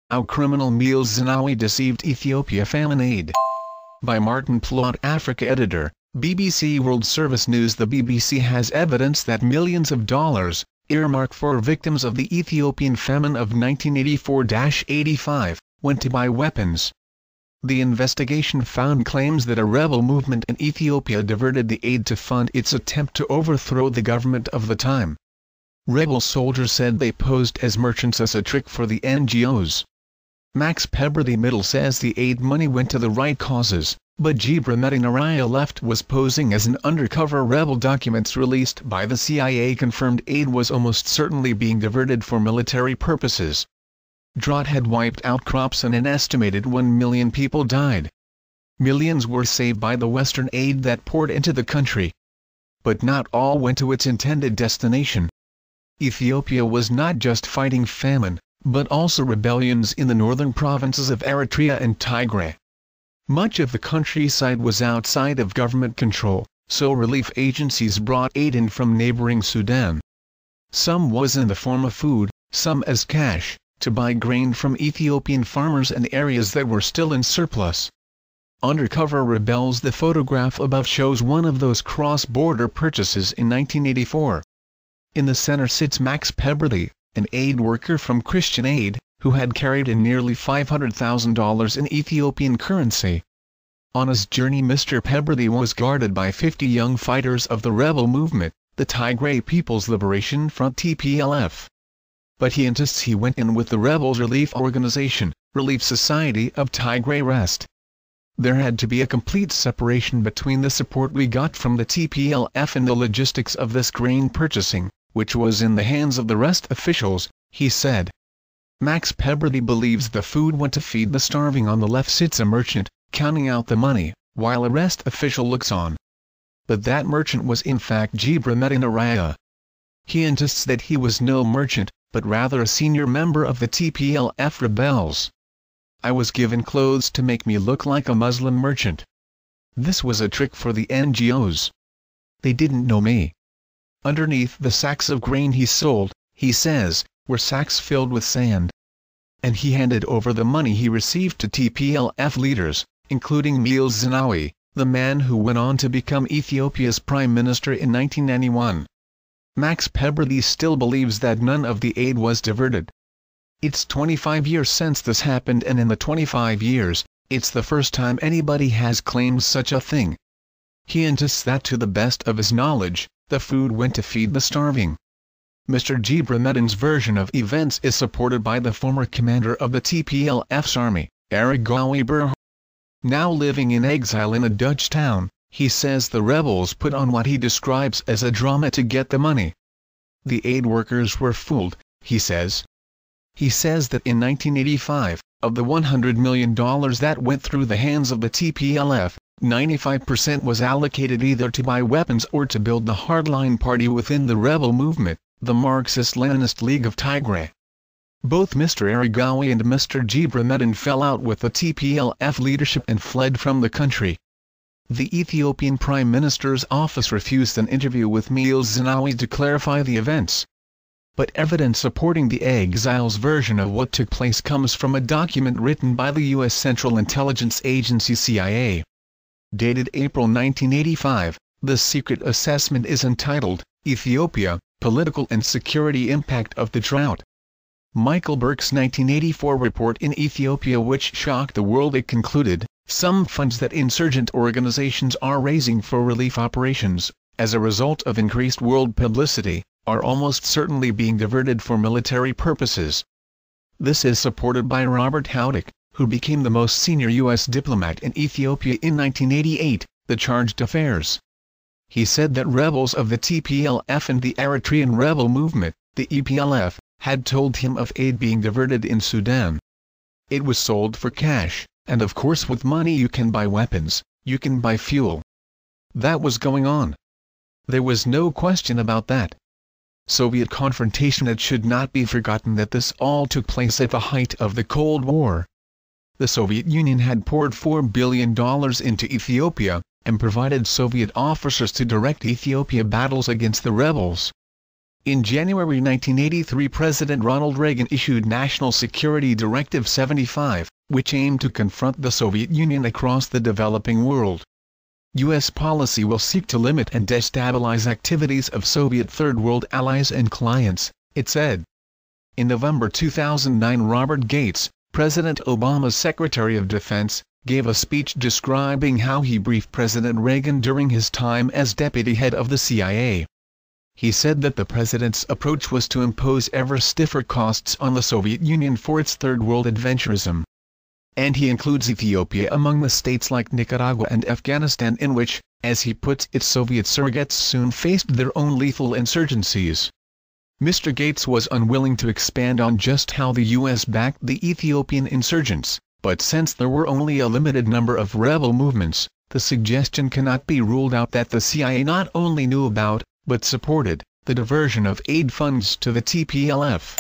How Criminal Meals Zenawi Deceived Ethiopia Famine Aid. By Martin Plot, Africa Editor, BBC World Service News. The BBC has evidence that millions of dollars, earmarked for victims of the Ethiopian famine of 1984-85, went to buy weapons. The investigation found claims that a rebel movement in Ethiopia diverted the aid to fund its attempt to overthrow the government of the time. Rebel soldiers said they posed as merchants as a trick for the NGOs. Max Peber the Middle says the aid money went to the right causes, but Jibra Medinaraya left was posing as an undercover rebel. Documents released by the CIA confirmed aid was almost certainly being diverted for military purposes. Drought had wiped out crops and an estimated 1 million people died. Millions were saved by the Western aid that poured into the country. But not all went to its intended destination. Ethiopia was not just fighting famine, but also rebellions in the northern provinces of Eritrea and Tigray. Much of the countryside was outside of government control, so relief agencies brought aid in from neighboring Sudan. Some was in the form of food, some as cash, to buy grain from Ethiopian farmers and areas that were still in surplus. Undercover rebels. The photograph above shows one of those cross-border purchases in 1984. In the center sits Max Peberly, an aid worker from Christian Aid, who had carried in nearly $500,000 in Ethiopian currency. On his journey, Mr. Peberly was guarded by 50 young fighters of the rebel movement, the Tigray People's Liberation Front (TPLF). But he insists he went in with the rebels' relief organization, Relief Society of Tigray Rest. There had to be a complete separation between the support we got from the TPLF and the logistics of this grain purchasing, which was in the hands of the rest officials, he said. Max Peberly believes the food went to feed the starving. On the left sits a merchant, counting out the money, while a rest official looks on. But that merchant was in fact Jibra Medinaraya. He insists that he was no merchant, but rather a senior member of the TPLF rebels. I was given clothes to make me look like a Muslim merchant. This was a trick for the NGOs. They didn't know me. Underneath the sacks of grain he sold, he says, were sacks filled with sand. And he handed over the money he received to TPLF leaders, including Meles Zenawi, the man who went on to become Ethiopia's prime minister in 1991. Max Peberly still believes that none of the aid was diverted. It's 25 years since this happened, and in the 25 years, it's the first time anybody has claimed such a thing. He insists that to the best of his knowledge, the food went to feed the starving. Mr. Jibra Medin's version of events is supported by the former commander of the TPLF's army, Arigawi Burh. Now living in exile in a Dutch town, he says the rebels put on what he describes as a drama to get the money. The aid workers were fooled, he says. He says that in 1985, of the $100 million that went through the hands of the TPLF, 95% was allocated either to buy weapons or to build the hardline party within the rebel movement, the Marxist Leninist League of Tigray. Both Mr. Arigawi and Mr. Jibra Medin fell out with the TPLF leadership and fled from the country. The Ethiopian Prime Minister's office refused an interview with Meles Zenawi to clarify the events. But evidence supporting the exile's version of what took place comes from a document written by the U.S. Central Intelligence Agency CIA. Dated April 1985, the secret assessment is entitled, Ethiopia, Political and Security Impact of the Drought. Michael Burke's 1984 report in Ethiopia, which shocked the world. It concluded, some funds that insurgent organizations are raising for relief operations, as a result of increased world publicity, are almost certainly being diverted for military purposes. This is supported by Robert Houdick, who became the most senior U.S. diplomat in Ethiopia in 1988, the charged affairs. He said that rebels of the TPLF and the Eritrean rebel movement, the EPLF, had told him of aid being diverted in Sudan. It was sold for cash, and of course with money you can buy weapons, you can buy fuel. That was going on. There was no question about that. Soviet confrontation. It should not be forgotten that this all took place at the height of the Cold War. The Soviet Union had poured $4 billion into Ethiopia, and provided Soviet officers to direct Ethiopia battles against the rebels. In January 1983, President Ronald Reagan issued National Security Directive 75, which aimed to confront the Soviet Union across the developing world. U.S. policy will seek to limit and destabilize activities of Soviet Third World allies and clients, it said. In November 2009, Robert Gates, President Obama's Secretary of Defense, gave a speech describing how he briefed President Reagan during his time as deputy head of the CIA. He said that the president's approach was to impose ever stiffer costs on the Soviet Union for its Third World adventurism. And he includes Ethiopia among the states like Nicaragua and Afghanistan in which, as he puts it, Soviet surrogates soon faced their own lethal insurgencies. Mr. Gates was unwilling to expand on just how the U.S. backed the Ethiopian insurgents, but since there were only a limited number of rebel movements, the suggestion cannot be ruled out that the CIA not only knew about, but supported, the diversion of aid funds to the TPLF.